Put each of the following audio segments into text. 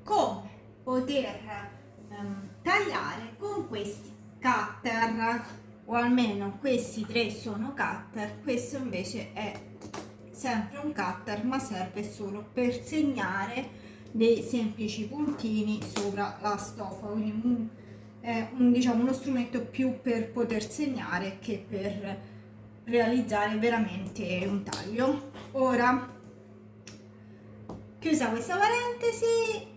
come poter tagliare con questi cutter, o almeno questi 3 sono cutter, questo invece è sempre un cutter ma serve solo per segnare dei semplici puntini sopra la stoffa, quindi è diciamo uno strumento più per poter segnare che per realizzare veramente un taglio. Ora, chiusa questa parentesi,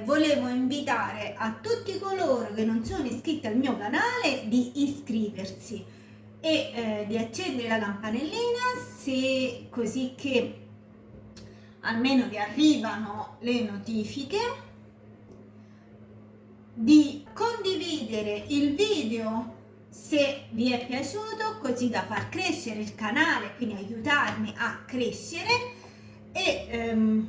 volevo invitare a tutti coloro che non sono iscritti al mio canale di iscriversi e di accendere la campanellina, così che almeno vi arrivano le notifiche, di condividere il video se vi è piaciuto, così da far crescere il canale, quindi aiutarmi a crescere, e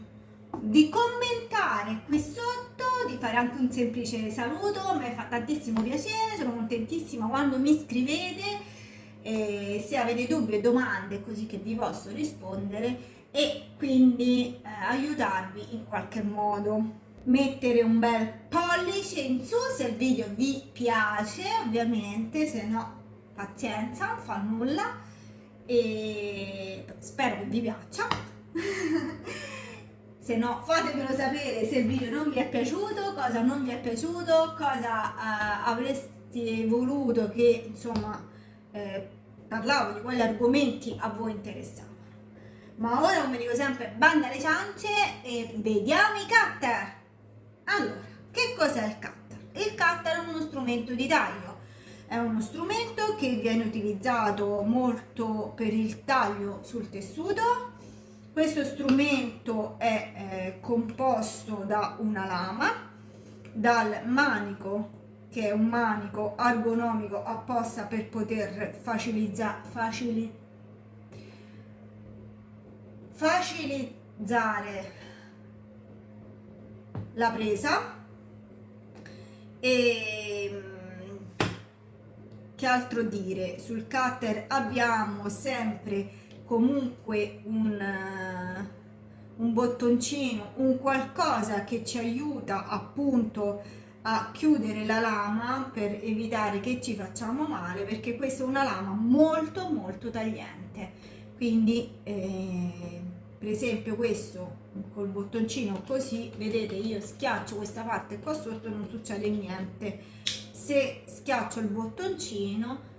di commentare qui sotto, di fare anche un semplice saluto. Mi fa tantissimo piacere, sono contentissima quando mi scrivete, se avete dubbi e domande così che vi posso rispondere, e quindi aiutarvi in qualche modo. Mettere un bel pollice in su se il video vi piace, ovviamente, se no pazienza, non fa nulla, e spero che vi piaccia. Se no fatemelo sapere se il video non vi è piaciuto, cosa non vi è piaciuto, cosa avreste voluto che insomma parlavo di quali argomenti a voi interessavano. Ma ora, come dico sempre, banda alle ciance e vediamo i cutter. Allora, che cos'è il cutter? Il cutter è uno strumento di taglio, è uno strumento che viene utilizzato molto per il taglio sul tessuto. Questo strumento è composto da una lama, dal manico, che è un manico ergonomico apposta per poter facilizzare la presa. E che altro dire? Sul cutter abbiamo sempre comunque un bottoncino, un qualcosa che ci aiuta appunto a chiudere la lama per evitare che ci facciamo male, perché questa è una lama molto molto tagliente, quindi per esempio questo col bottoncino così, vedete, io schiaccio questa parte qua sotto e non succede niente. Se schiaccio il bottoncino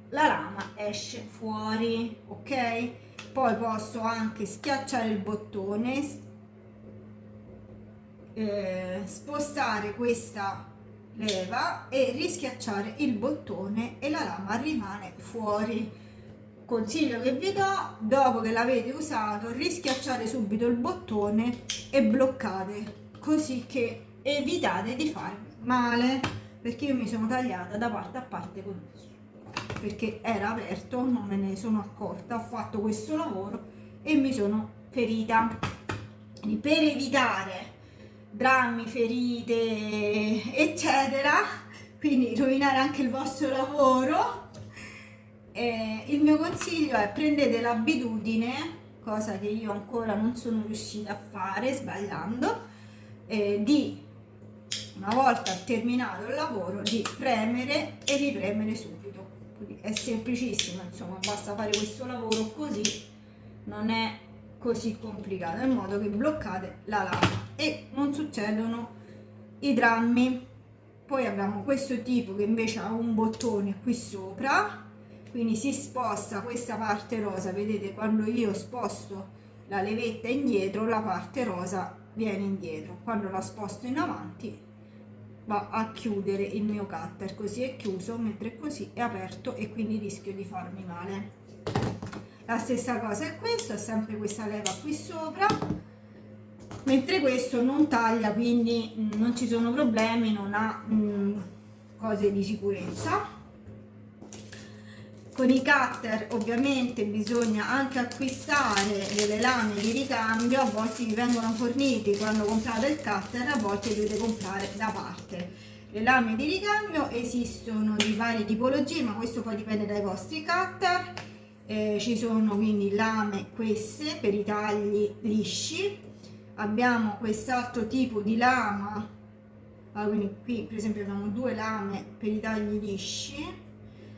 la lama esce fuori, ok? Poi posso anche schiacciare il bottone, spostare questa leva e rischiacciare il bottone e la lama rimane fuori. Consiglio che vi do: dopo che l'avete usato, rischiacciare subito il bottone e bloccate, così che evitate di fare male, perché io mi sono tagliata da parte a parte con questo, perché era aperto, non me ne sono accorta, ho fatto questo lavoro e mi sono ferita. Quindi, per evitare drammi, ferite eccetera, quindi rovinare anche il vostro lavoro, il mio consiglio è: prendete l'abitudine, cosa che io ancora non sono riuscita a fare, sbagliando, di, una volta terminato il lavoro, di premere e ripremere subito. Quindi è semplicissimo, insomma, basta fare questo lavoro così, non è così complicato, in modo che bloccate la lama e non succedono i drammi. Poi abbiamo questo tipo che invece ha un bottone qui sopra, quindi si sposta questa parte rosa, vedete, quando io sposto la levetta indietro la parte rosa viene indietro, quando la sposto in avanti va a chiudere il mio cutter, così è chiuso, mentre così è aperto e quindi rischio di farmi male. La stessa cosa è questo, è sempre questa leva qui sopra, mentre questo non taglia, quindi non ci sono problemi, non ha cose di sicurezza. Con i cutter ovviamente bisogna anche acquistare delle lame di ricambio, a volte vi vengono forniti quando comprate il cutter, a volte dovete comprare da parte. Le lame di ricambio esistono di varie tipologie, ma questo poi dipende dai vostri cutter. Ci sono quindi lame queste per i tagli lisci, abbiamo quest'altro tipo di lama, quindi qui per esempio abbiamo due lame per i tagli lisci,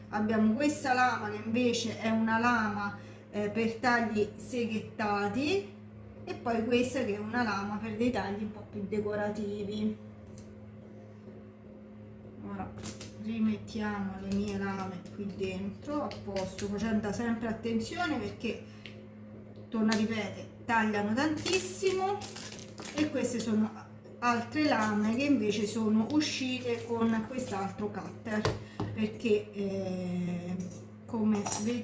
abbiamo questa lama che invece è una lama per tagli seghettati, e poi questa che è una lama per dei tagli un po' più decorativi. Ora rimettiamo le mie lame qui dentro a posto, facendo sempre attenzione perché, torno a ripetere, tagliano tantissimo. E queste sono altre lame che invece sono uscite con quest'altro cutter, perché come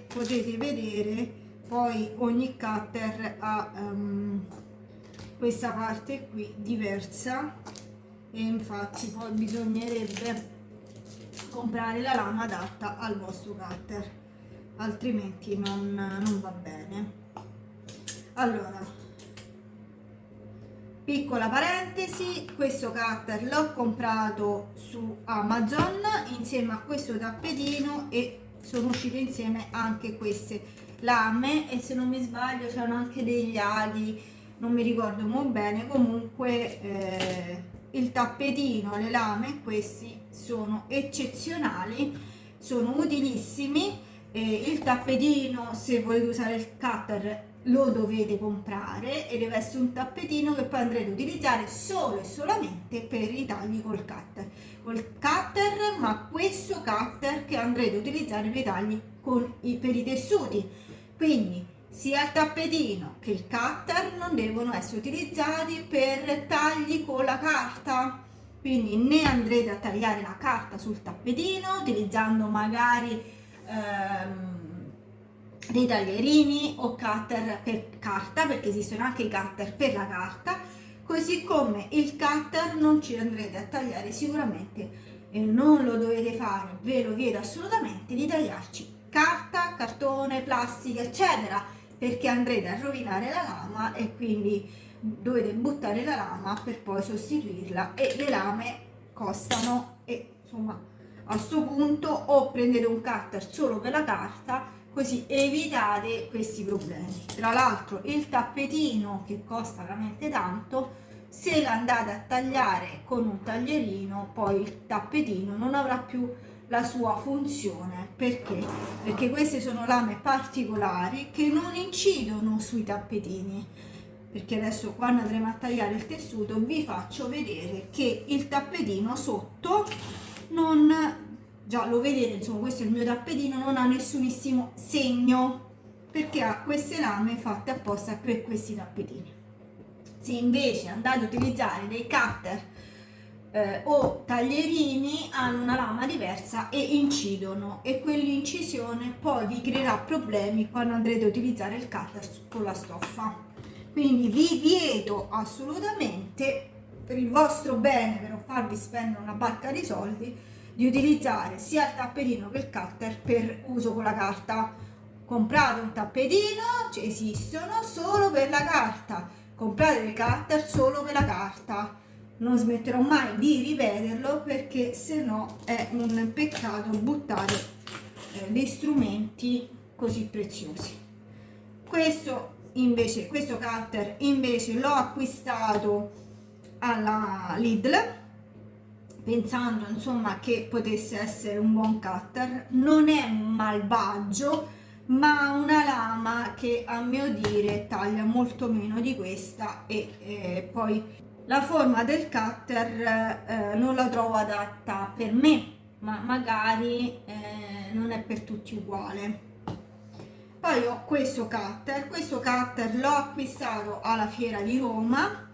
potete vedere poi ogni cutter ha questa parte qui diversa, e infatti poi bisognerebbe comprare la lama adatta al vostro cutter, altrimenti non va bene. Allora, piccola parentesi, questo cutter l'ho comprato su Amazon insieme a questo tappetino, e sono uscite insieme anche queste lame, e se non mi sbaglio c'erano anche degli aghi, non mi ricordo molto bene. Comunque il tappetino, le lame, questi sono eccezionali, sono utilissimi. Il tappetino, se volete usare il cutter, lo dovete comprare, e deve essere un tappetino che poi andrete a utilizzare solo e solamente per i tagli col cutter, ma questo cutter che andrete a utilizzare per i tagli per i tessuti. Quindi sia il tappetino che il cutter non devono essere utilizzati per tagli con la carta, quindi né andrete a tagliare la carta sul tappetino utilizzando magari dei taglierini o cutter per carta, perché esistono anche i cutter per la carta, così come il cutter non ci andrete a tagliare sicuramente, e non lo dovete fare, ve lo chiedo assolutamente, di tagliarci carta, cartone, plastica eccetera, perché andrete a rovinare la lama e quindi dovete buttare la lama per poi sostituirla, e le lame costano, e insomma a sto punto o prendete un cutter solo per la carta, così evitate questi problemi. Tra l'altro il tappetino, che costa veramente tanto, se l'andate a tagliare con un taglierino, poi il tappetino non avrà più la sua funzione. Perché? Perché queste sono lame particolari che non incidono sui tappetini, perché adesso quando andremo a tagliare il tessuto vi faccio vedere che il tappetino sotto non, già lo vedete, insomma questo è il mio tappetino, non ha nessunissimo segno, perché ha queste lame fatte apposta per questi tappetini. Se invece andate a utilizzare dei cutter o taglierini, hanno una lama diversa e incidono, e quell'incisione poi vi creerà problemi quando andrete a utilizzare il cutter con la stoffa. Quindi vi vieto assolutamente, per il vostro bene, per non farvi spendere una barca di soldi, di utilizzare sia il tappetino che il cutter per uso con la carta. Comprate un tappetino, esistono solo per la carta, comprate il cutter solo per la carta. Non smetterò mai di ripeterlo, perché se no è un peccato buttare dei strumenti così preziosi. Questo cutter invece l'ho acquistato alla Lidl, pensando insomma che potesse essere un buon cutter. Non è un malvagio, ma una lama che a mio dire taglia molto meno di questa, e poi la forma del cutter non la trovo adatta per me, ma magari non è per tutti uguale. Poi ho questo cutter l'ho acquistato alla fiera di Roma,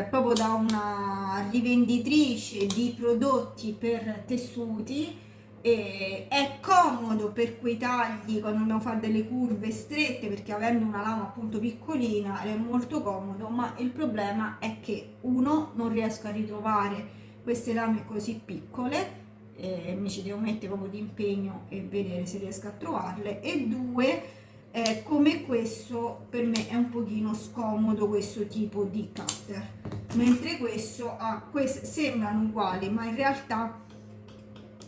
proprio da una rivenditrice di prodotti per tessuti, e è comodo per quei tagli quando dobbiamo fare delle curve strette, perché avendo una lama appunto piccolina è molto comodo, ma il problema è che uno, non riesco a ritrovare queste lame così piccole, mi ci devo mettere proprio di impegno e vedere se riesco a trovarle, e due, come questo per me è un pochino scomodo questo tipo di cutter, mentre questo sembrano uguali, ma in realtà,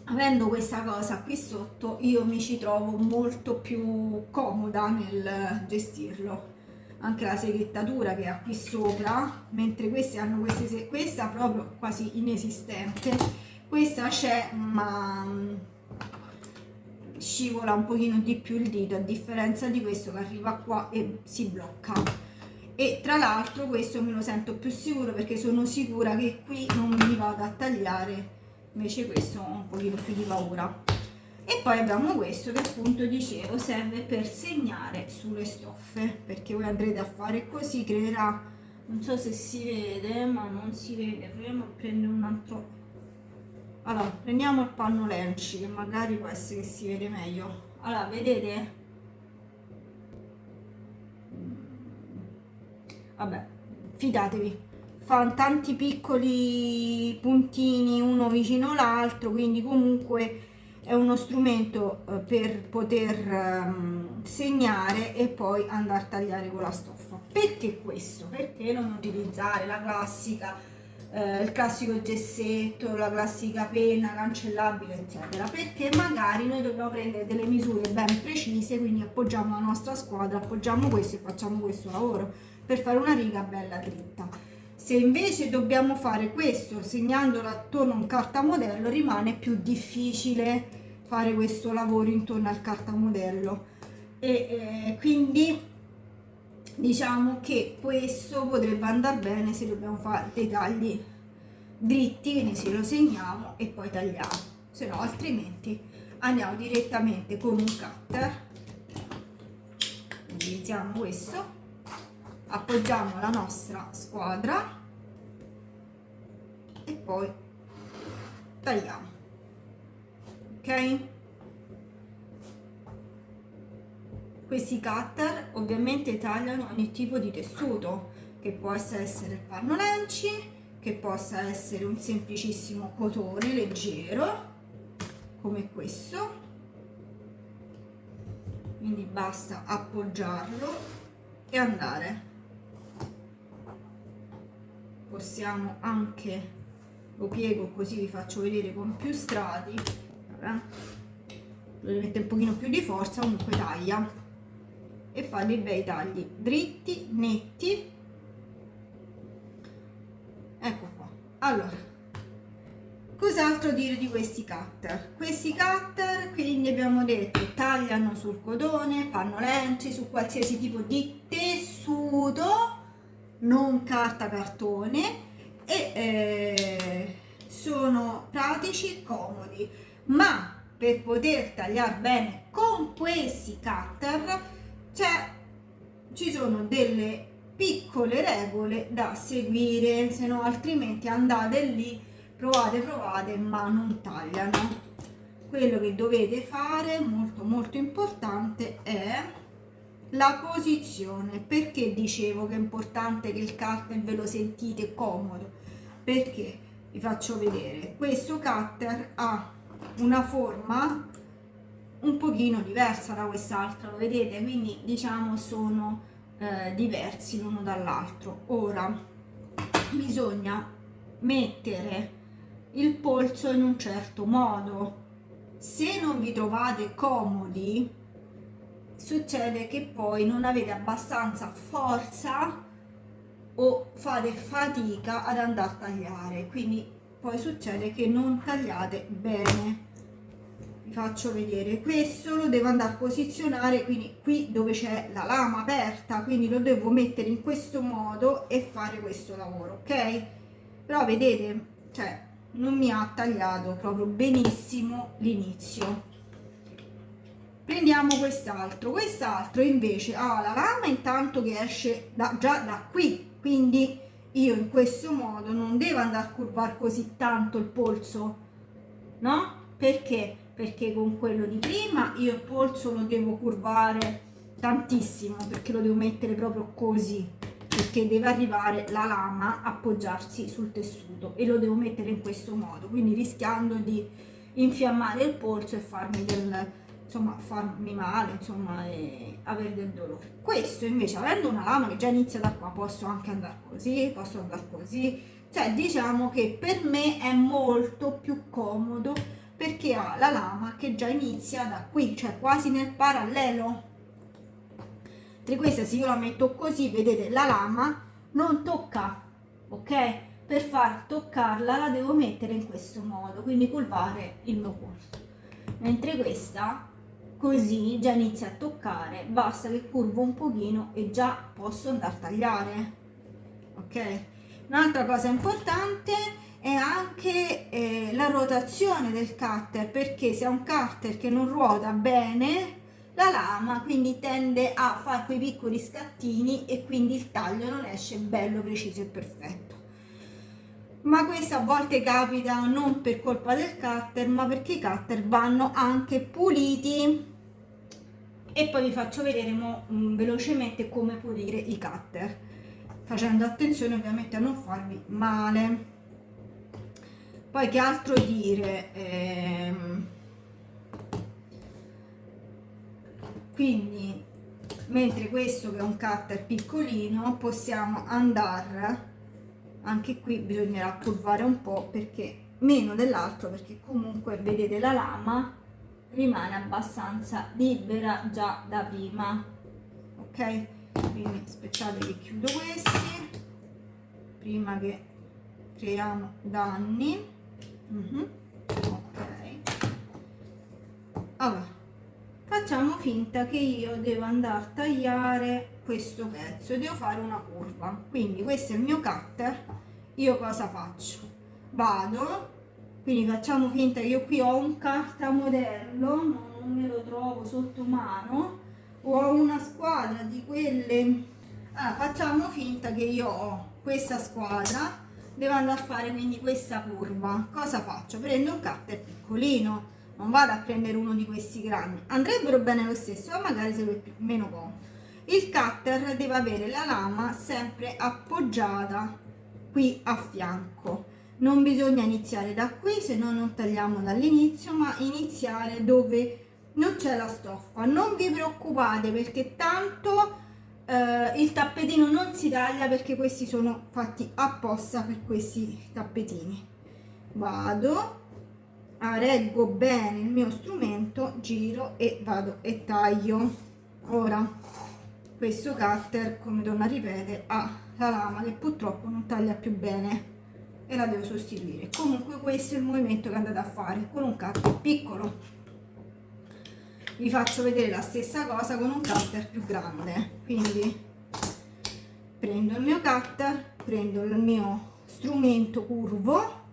avendo questa cosa qui sotto, io mi ci trovo molto più comoda nel gestirlo. anche la seghettatura che ha qui sopra, mentre queste hanno questa proprio quasi inesistente, questa c'è ma scivola un pochino di più il dito, a differenza di questo che arriva qua e si blocca. E tra l'altro questo me lo sento più sicuro perché sono sicura che qui non mi vada a tagliare, invece questo ho un pochino più di paura. E poi abbiamo questo che appunto dicevo serve per segnare sulle stoffe, perché voi andrete a fare così, creerà, non so se si vede, ma non si vede. Proviamo a prendere un altro. Allora, prendiamo il panno Lenci, che magari può essere che si vede meglio. Allora, vedete? Vabbè, fidatevi, fanno tanti piccoli puntini uno vicino all'altro, quindi comunque è uno strumento per poter segnare e poi andare a tagliare con la stoffa. Perché questo? Perché non utilizzare la classica il classico gessetto, la classica penna cancellabile eccetera, perché magari noi dobbiamo prendere delle misure ben precise, quindi appoggiamo la nostra squadra, appoggiamo questo e facciamo questo lavoro per fare una riga bella dritta. Se invece dobbiamo fare questo segnandolo attorno a un cartamodello, rimane più difficile fare questo lavoro intorno al cartamodello e quindi diciamo che questo potrebbe andare bene se dobbiamo fare dei tagli dritti, quindi se lo segniamo e poi tagliamo, se no altrimenti andiamo direttamente con un cutter, utilizziamo questo, appoggiamo la nostra squadra e poi tagliamo, ok? Questi cutter ovviamente tagliano ogni tipo di tessuto, che può essere il panno Lenci, che possa essere un semplicissimo cotone leggero come questo, quindi basta appoggiarlo e andare. Possiamo anche, lo piego così vi faccio vedere con più strati, lo mette un pochino più di forza, comunque taglia e fa dei bei tagli dritti, netti. Ecco qua. Allora, cos'altro dire di questi cutter? Questi cutter, quindi abbiamo detto, tagliano sul cotone, panno Lenci, su qualsiasi tipo di tessuto, non carta cartone, e sono pratici, comodi, ma per poter tagliare bene con questi cutter ci sono delle piccole regole da seguire, se no altrimenti andate lì, provate ma non tagliano. Quello che dovete fare, molto molto importante, è la posizione. Perché dicevo che è importante che il cutter ve lo sentite comodo? Perché vi faccio vedere, questo cutter ha una forma un pochino diversa da quest'altra, lo vedete? Quindi diciamo sono diversi l'uno dall'altro. Ora bisogna mettere il polso in un certo modo. Se non vi trovate comodi, succede che poi non avete abbastanza forza o fate fatica ad andare a tagliare, quindi poi succede che non tagliate bene. Vi faccio vedere, questo lo devo andare a posizionare, quindi qui dove c'è la lama aperta, quindi lo devo mettere in questo modo e fare questo lavoro, ok? Però vedete, cioè non mi ha tagliato proprio benissimo l'inizio. Prendiamo quest'altro invece ha la lama intanto che esce già da qui, quindi io in questo modo non devo andare a curvare così tanto il polso, no? Perché? Perché con quello di prima io il polso lo devo curvare tantissimo, perché lo devo mettere proprio così, perché deve arrivare la lama a appoggiarsi sul tessuto e lo devo mettere in questo modo, quindi rischiando di infiammare il polso e farmi farmi male, insomma, e avere del dolore. Questo invece, avendo una lama che già inizia da qua, posso anche andare così, posso andare così, cioè diciamo che per me è molto più comodo perché ha la lama che già inizia da qui, cioè quasi nel parallelo. mentre questa se io la metto così, vedete, la lama non tocca, ok? Per far toccarla la devo mettere in questo modo, quindi curvare il mio polso, mentre questa così già inizia a toccare, basta che curvo un pochino e già posso andare a tagliare, ok? Un'altra cosa importante è anche la rotazione del cutter, perché se è un cutter che non ruota bene la lama, quindi tende a fare quei piccoli scattini e quindi il taglio non esce bello preciso e perfetto. Ma questo a volte capita non per colpa del cutter, ma perché i cutter vanno anche puliti, e poi vi faccio vedere velocemente come pulire i cutter, facendo attenzione ovviamente a non farvi male. Poi che altro dire? Quindi mentre questo che è un cutter piccolino possiamo andare, anche qui bisognerà curvare un po', perché meno dell'altro, perché comunque vedete la lama rimane abbastanza libera già da prima, ok? Quindi aspettate che chiudo questi prima che creiamo danni. Ok, allora facciamo finta che io devo andare a tagliare questo pezzo e devo fare una curva, quindi questo è il mio cutter. Io cosa faccio? Vado, quindi facciamo finta che io qui ho un cartamodello, non me lo trovo sotto mano, o ho una squadra di quelle. Allora, facciamo finta che io ho questa squadra, devo andare a fare quindi questa curva. Cosa faccio? Prendo un cutter piccolino, non vado a prendere uno di questi grandi, andrebbero bene lo stesso, ma magari serve meno comodo. Il cutter deve avere la lama sempre appoggiata qui a fianco, non bisogna iniziare da qui, se no non tagliamo dall'inizio, ma iniziare dove non c'è la stoffa. Non vi preoccupate, perché tanto il tappetino non si taglia, perché questi sono fatti apposta per questi tappetini. Vado, reggo bene il mio strumento, giro e vado e taglio. Ora questo cutter, come torno a ripetere, ha la lama che purtroppo non taglia più bene e la devo sostituire. Comunque questo è il movimento che andate a fare con un cutter piccolo. Vi faccio vedere la stessa cosa con un cutter più grande, quindi prendo il mio cutter, prendo il mio strumento curvo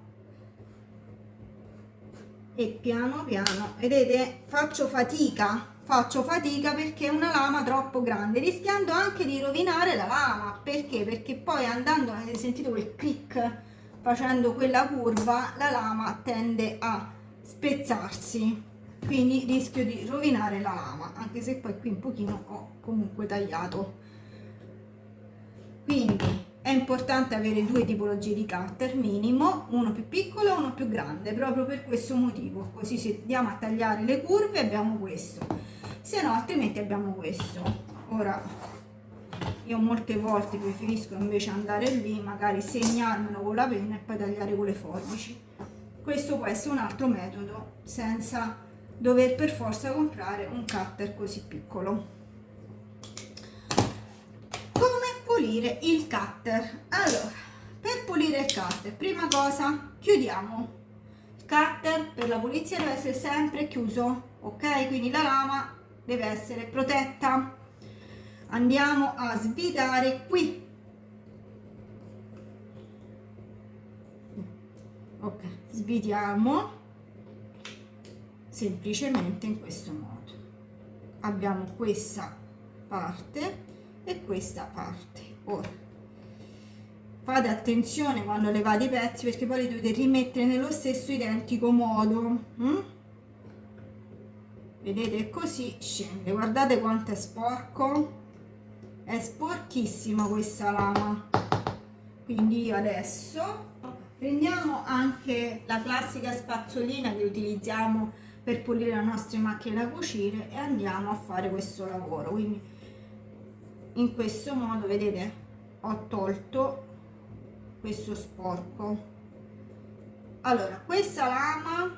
e piano piano, vedete, faccio fatica perché è una lama troppo grande, rischiando anche di rovinare la lama. Perché? Perché poi andando, avete sentito quel click, facendo quella curva la lama tende a spezzarsi, quindi rischio di rovinare la lama, anche se poi qui un pochino ho comunque tagliato. Quindi è importante avere due tipologie di cutter minimo, uno più piccolo e uno più grande, proprio per questo motivo, così se andiamo a tagliare le curve abbiamo questo, se no altrimenti abbiamo questo. Ora io molte volte preferisco invece andare lì, magari segnarmelo con la penna e poi tagliare con le forbici. Questo può essere un altro metodo senza dover per forza comprare un cutter così piccolo. Pulire il cutter. Allora, per pulire il cutter, prima cosa chiudiamo il cutter. Per la pulizia deve essere sempre chiuso, ok? Quindi la lama deve essere protetta. Andiamo a svitare qui, ok? Svitiamo semplicemente in questo modo. Abbiamo questa parte e questa parte. Ora fate attenzione quando levate i pezzi, perché poi li dovete rimettere nello stesso identico modo. Vedete, così scende. Guardate quanto è sporco, è sporchissima questa lama. Quindi io adesso prendiamo anche la classica spazzolina che utilizziamo per pulire le nostre macchine da cucire e andiamo a fare questo lavoro. Quindi in questo modo, vedete, ho tolto questo sporco. Allora, questa lama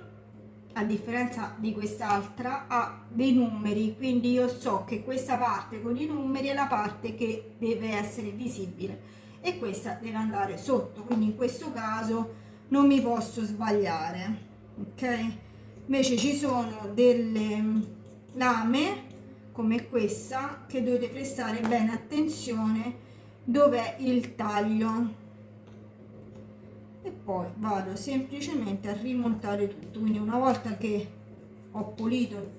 a differenza di quest'altra ha dei numeri, quindi io so che questa parte con i numeri è la parte che deve essere visibile e questa deve andare sotto, quindi in questo caso non mi posso sbagliare, ok? Invece ci sono delle lame come questa che dovete prestare bene attenzione dov'è il taglio, e poi vado semplicemente a rimontare tutto. Quindi una volta che ho pulito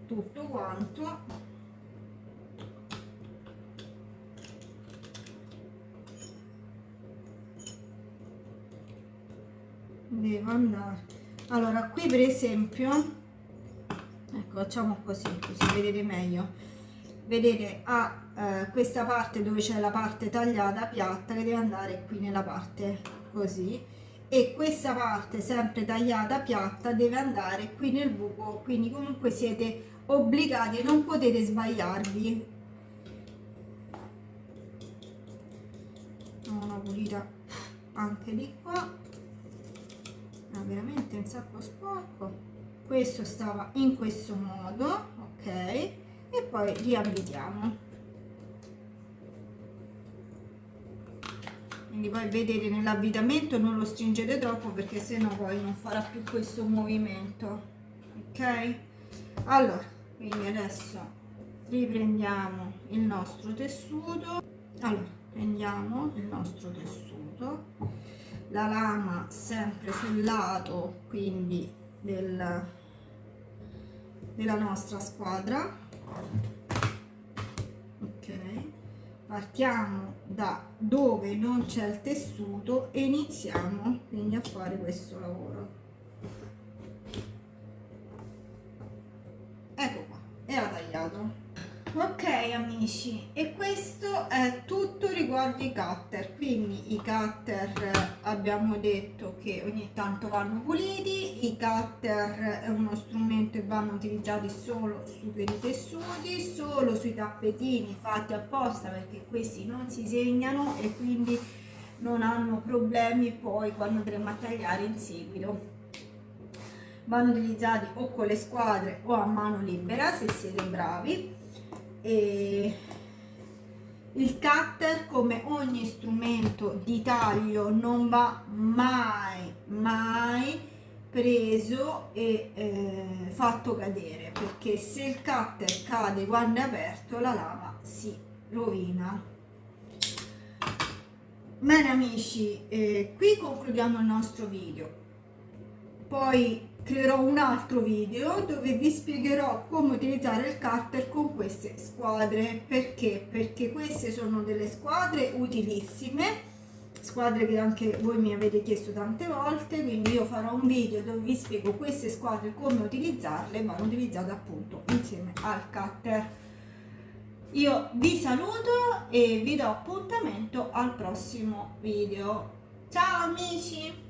tutto quanto, devo andare, allora qui per esempio, ecco, facciamo così vedete meglio, vedete questa parte dove c'è la parte tagliata piatta che deve andare qui nella parte così, e questa parte sempre tagliata piatta deve andare qui nel buco, quindi comunque siete obbligati, non potete sbagliarvi. Una pulita anche di qua, no, veramente un sacco sporco. Questo stava in questo modo, ok, e poi riavvitiamo. Quindi poi vedete nell'avvitamento non lo stringete troppo perché sennò poi non farà più questo movimento, ok? Allora, quindi adesso riprendiamo il nostro tessuto. Allora, prendiamo il nostro tessuto, la lama sempre sul lato quindi della nostra squadra, ok? Partiamo da dove non c'è il tessuto e iniziamo quindi a fare questo lavoro. Ecco qua, era tagliato. Ok amici, e questo è tutto riguardo i cutter. Quindi i cutter abbiamo detto che ogni tanto vanno puliti, i cutter è uno strumento che vanno utilizzati solo su per i tessuti, solo sui tappetini fatti apposta perché questi non si segnano e quindi non hanno problemi poi quando andremo a tagliare in seguito. Vanno utilizzati o con le squadre o a mano libera se siete bravi. E il cutter, come ogni strumento di taglio, non va mai preso e fatto cadere, perché se il cutter cade quando è aperto la lama si rovina. Bene amici, qui concludiamo il nostro video, poi creerò un altro video dove vi spiegherò come utilizzare il cutter con queste squadre. Perché queste sono delle squadre utilissime, squadre che anche voi mi avete chiesto tante volte, quindi io farò un video dove vi spiego queste squadre come utilizzarle, vanno utilizzate appunto insieme al cutter. Io vi saluto e vi do appuntamento al prossimo video. Ciao amici!